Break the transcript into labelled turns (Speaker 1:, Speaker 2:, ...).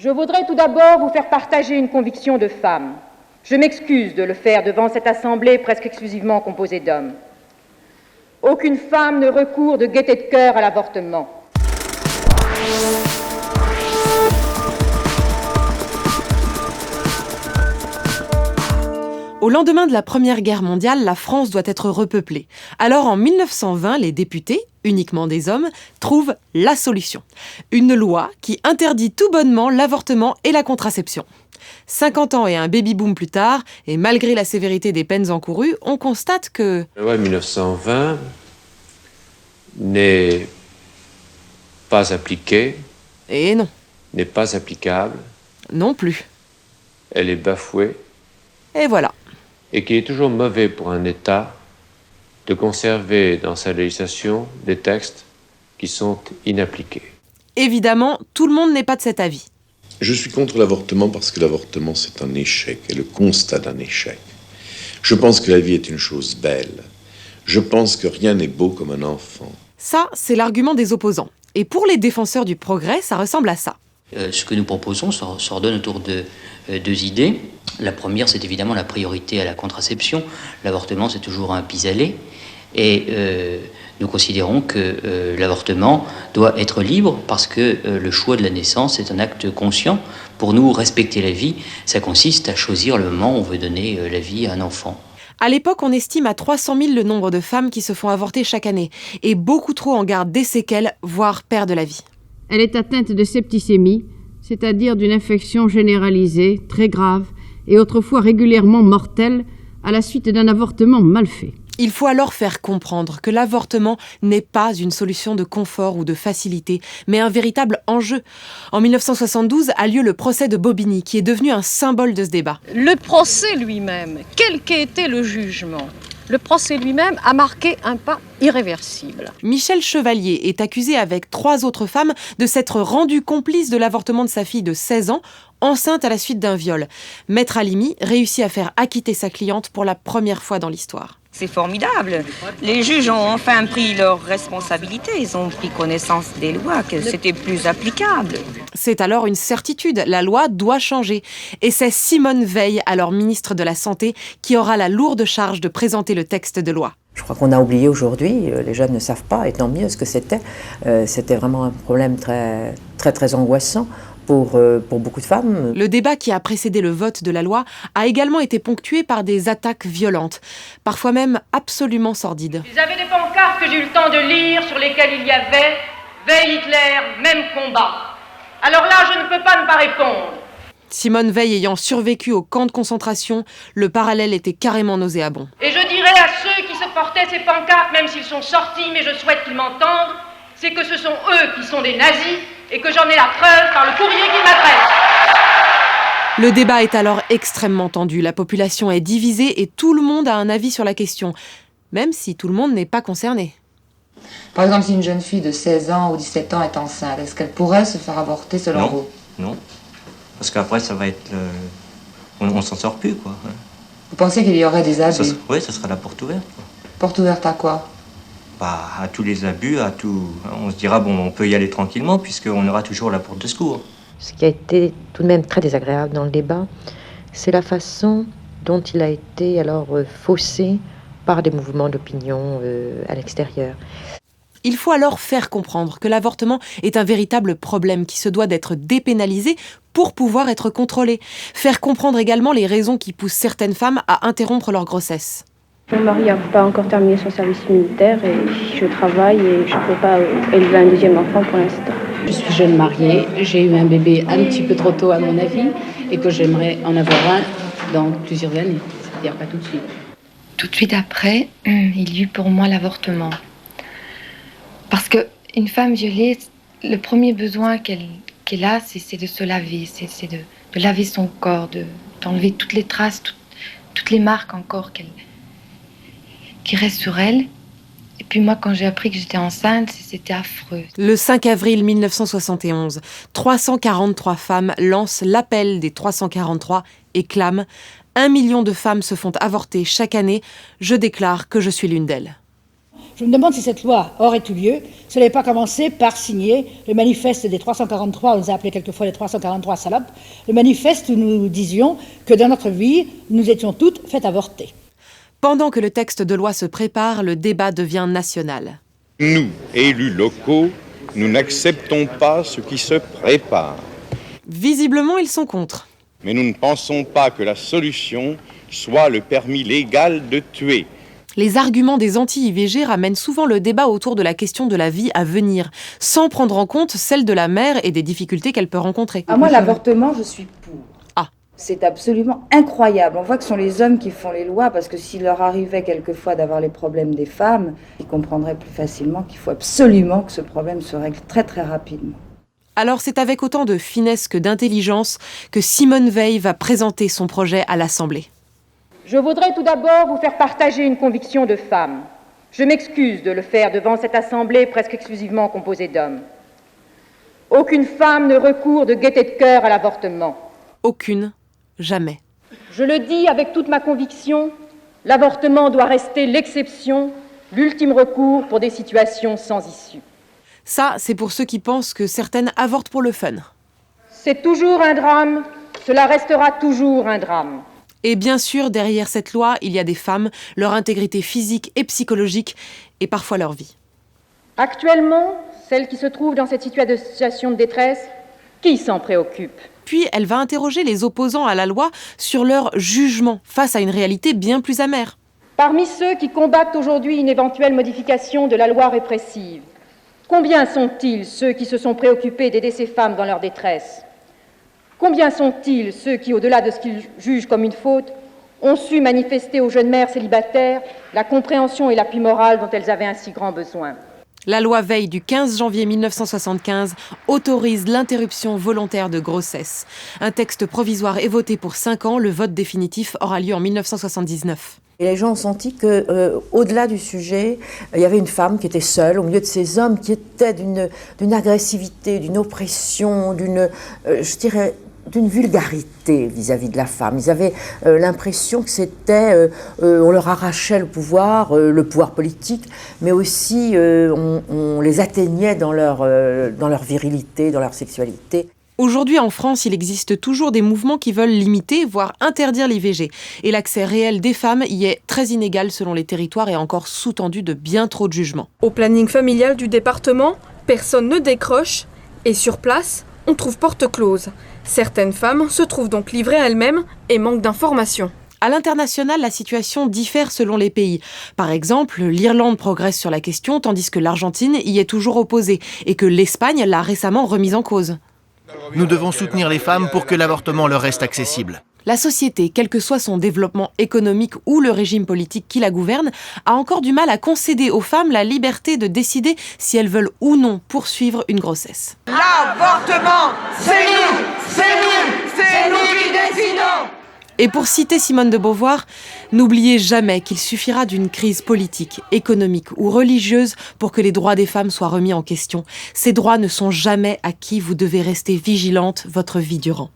Speaker 1: Je voudrais tout d'abord vous faire partager une conviction de femme. Je m'excuse de le faire devant cette assemblée presque exclusivement composée d'hommes. Aucune femme ne recourt de gaieté de cœur à l'avortement.
Speaker 2: Au lendemain de la Première Guerre mondiale, la France doit être repeuplée. Alors en 1920, les députés, uniquement des hommes, trouvent la solution. Une loi qui interdit tout bonnement l'avortement et la contraception. 50 ans et un baby-boom plus tard, et malgré la sévérité des peines encourues, on constate que...
Speaker 3: La loi de 1920 n'est pas appliquée.
Speaker 2: Et non.
Speaker 3: N'est pas applicable.
Speaker 2: Non plus.
Speaker 3: Elle est bafouée.
Speaker 2: Et voilà.
Speaker 3: Et qu'il est toujours mauvais pour un État de conserver dans sa législation des textes qui sont inappliqués.
Speaker 2: Évidemment, tout le monde n'est pas de cet avis.
Speaker 4: Je suis contre l'avortement parce que l'avortement, c'est un échec, et le constat d'un échec. Je pense que la vie est une chose belle. Je pense que rien n'est beau comme un enfant.
Speaker 2: Ça, c'est l'argument des opposants. Et pour les défenseurs du progrès, ça ressemble à ça.
Speaker 5: Ce que nous proposons s'ordonne autour de deux idées. La première, c'est évidemment la priorité à la contraception. L'avortement, c'est toujours un pis-aller. Et nous considérons que l'avortement doit être libre parce que le choix de la naissance est un acte conscient. Pour nous, respecter la vie, ça consiste à choisir le moment où on veut donner la vie à un enfant.
Speaker 2: À l'époque, on estime à 300 000 le nombre de femmes qui se font avorter chaque année. Et beaucoup trop en gardent des séquelles, voire perdent la vie.
Speaker 6: Elle est atteinte de septicémie, c'est-à-dire d'une infection généralisée, très grave, et autrefois régulièrement mortelle, à la suite d'un avortement mal fait.
Speaker 2: Il faut alors faire comprendre que l'avortement n'est pas une solution de confort ou de facilité, mais un véritable enjeu. En 1972 a lieu le procès de Bobigny, qui est devenu un symbole de ce débat.
Speaker 7: Le procès lui-même, quel qu'ait été le jugement, le procès lui-même a marqué un pas irréversible.
Speaker 2: Michel Chevalier est accusé avec 3 autres femmes de s'être rendu complice de l'avortement de sa fille de 16 ans, enceinte à la suite d'un viol. Maître Halimi réussit à faire acquitter sa cliente pour la première fois dans l'histoire.
Speaker 8: C'est formidable. Les juges ont enfin pris leurs responsabilités. Ils ont pris connaissance des lois, que c'était plus applicable.
Speaker 2: C'est alors une certitude, la loi doit changer. Et c'est Simone Veil, alors ministre de la Santé, qui aura la lourde charge de présenter le texte de loi.
Speaker 9: Je crois qu'on a oublié aujourd'hui, les jeunes ne savent pas, et tant mieux ce que c'était. C'était vraiment un problème très, très, très angoissant. Pour beaucoup de femmes.
Speaker 2: Le débat qui a précédé le vote de la loi a également été ponctué par des attaques violentes, parfois même absolument sordides.
Speaker 1: Ils avaient des pancartes que j'ai eu le temps de lire sur lesquelles il y avait « Veille Hitler, même combat ». Alors là, je ne peux pas ne pas répondre.
Speaker 2: Simone Veil ayant survécu au camp de concentration, le parallèle était carrément nauséabond.
Speaker 1: Et je dirais à ceux qui se portaient ces pancartes, même s'ils sont sortis, mais je souhaite qu'ils m'entendent, c'est que ce sont eux qui sont des nazis et que j'en ai la preuve par le courrier qu'ils m'adressent.
Speaker 2: Le débat est alors extrêmement tendu, la population est divisée et tout le monde a un avis sur la question, même si tout le monde n'est pas concerné.
Speaker 10: Par exemple, si une jeune fille de 16 ans ou 17 ans est enceinte, est-ce qu'elle pourrait se faire avorter selon vous ?
Speaker 11: Non, parce qu'après ça va être... On s'en sort plus, quoi.
Speaker 10: Vous pensez qu'il y aurait des abus ?
Speaker 11: Oui, ça sera la porte ouverte. Quoi.
Speaker 10: Porte ouverte à quoi ?
Speaker 11: À tous les abus, à tout. On se dira, bon, on peut y aller tranquillement, puisqu'on aura toujours la porte de secours.
Speaker 12: Ce qui a été tout de même très désagréable dans le débat, c'est la façon dont il a été alors faussé par des mouvements d'opinion à l'extérieur.
Speaker 2: Il faut alors faire comprendre que l'avortement est un véritable problème qui se doit d'être dépénalisé pour pouvoir être contrôlé. Faire comprendre également les raisons qui poussent certaines femmes à interrompre leur grossesse.
Speaker 13: Mon mari n'a pas encore terminé son service militaire et je travaille et je ne peux pas élever un deuxième enfant pour l'instant.
Speaker 6: Je suis jeune mariée, j'ai eu un bébé un petit peu trop tôt à mon avis et que j'aimerais en avoir un dans plusieurs années, c'est-à-dire pas tout de suite.
Speaker 14: Tout de suite après, il y eut pour moi l'avortement. Parce qu'une femme violée, le premier besoin qu'elle a, c'est de se laver, c'est de laver son corps, d'enlever toutes les traces, toutes les marques encore qui restent sur elle. Et puis moi, quand j'ai appris que j'étais enceinte, c'était affreux.
Speaker 2: Le 5 avril 1971, 343 femmes lancent l'appel des 343 et clament « 1 million de femmes se font avorter chaque année. Je déclare que je suis l'une d'elles ».
Speaker 15: Je me demande si cette loi aurait eu lieu si elle n'avait pas commencé par signer le manifeste des 343, on les a appelés quelquefois les 343 salopes, le manifeste où nous disions que dans notre vie, nous étions toutes faites avorter.
Speaker 2: Pendant que le texte de loi se prépare, le débat devient national.
Speaker 16: Nous, élus locaux, nous n'acceptons pas ce qui se prépare.
Speaker 2: Visiblement, ils sont contre.
Speaker 16: Mais nous ne pensons pas que la solution soit le permis légal de tuer.
Speaker 2: Les arguments des anti-IVG ramènent souvent le débat autour de la question de la vie à venir, sans prendre en compte celle de la mère et des difficultés qu'elle peut rencontrer.
Speaker 17: Moi, l'avortement, je suis pour.
Speaker 2: Ah.
Speaker 17: C'est absolument incroyable. On voit que ce sont les hommes qui font les lois, parce que s'il leur arrivait quelquefois d'avoir les problèmes des femmes, ils comprendraient plus facilement qu'il faut absolument que ce problème se règle très très rapidement.
Speaker 2: Alors c'est avec autant de finesse que d'intelligence que Simone Veil va présenter son projet à l'Assemblée.
Speaker 1: Je voudrais tout d'abord vous faire partager une conviction de femme. Je m'excuse de le faire devant cette Assemblée presque exclusivement composée d'hommes. Aucune femme ne recourt de gaieté de cœur à l'avortement.
Speaker 2: Aucune. Jamais.
Speaker 1: Je le dis avec toute ma conviction, l'avortement doit rester l'exception, l'ultime recours pour des situations sans issue.
Speaker 2: Ça, c'est pour ceux qui pensent que certaines avortent pour le fun.
Speaker 1: C'est toujours un drame, cela restera toujours un drame.
Speaker 2: Et bien sûr, derrière cette loi, il y a des femmes, leur intégrité physique et psychologique, et parfois leur vie.
Speaker 1: Actuellement, celles qui se trouvent dans cette situation de détresse, qui s'en préoccupe ?
Speaker 2: Puis elle va interroger les opposants à la loi sur leur jugement face à une réalité bien plus amère.
Speaker 1: Parmi ceux qui combattent aujourd'hui une éventuelle modification de la loi répressive, combien sont-ils ceux qui se sont préoccupés d'aider ces femmes dans leur détresse ? Combien sont-ils ceux qui, au-delà de ce qu'ils jugent comme une faute, ont su manifester aux jeunes mères célibataires la compréhension et l'appui moral dont elles avaient un si grand besoin ?
Speaker 2: La loi Veil du 15 janvier 1975 autorise l'interruption volontaire de grossesse. Un texte provisoire est voté pour 5 ans, le vote définitif aura lieu en 1979.
Speaker 9: Et les gens ont senti qu'au-delà du sujet, il y avait une femme qui était seule au milieu de ces hommes qui étaient d'une agressivité, d'une oppression, d'une vulgarité vis-à-vis de la femme. Ils avaient l'impression que c'était, on leur arrachait le pouvoir politique, mais aussi on les atteignait dans leur virilité, dans leur sexualité.
Speaker 2: Aujourd'hui, en France, il existe toujours des mouvements qui veulent limiter, voire interdire l'IVG. Et l'accès réel des femmes y est très inégal selon les territoires et encore sous-tendu de bien trop de jugements.
Speaker 18: Au planning familial du département, personne ne décroche et sur place, on trouve porte close. Certaines femmes se trouvent donc livrées à elles-mêmes et manquent d'informations.
Speaker 2: À l'international, la situation diffère selon les pays. Par exemple, l'Irlande progresse sur la question tandis que l'Argentine y est toujours opposée et que l'Espagne l'a récemment remise en cause.
Speaker 19: Nous devons soutenir les femmes pour que l'avortement leur reste accessible.
Speaker 2: La société, quel que soit son développement économique ou le régime politique qui la gouverne, a encore du mal à concéder aux femmes la liberté de décider si elles veulent ou non poursuivre une grossesse.
Speaker 20: L'avortement, c'est nous qui décidons.
Speaker 2: Et pour citer Simone de Beauvoir, n'oubliez jamais qu'il suffira d'une crise politique, économique ou religieuse pour que les droits des femmes soient remis en question. Ces droits ne sont jamais acquis, vous devez rester vigilante votre vie durant.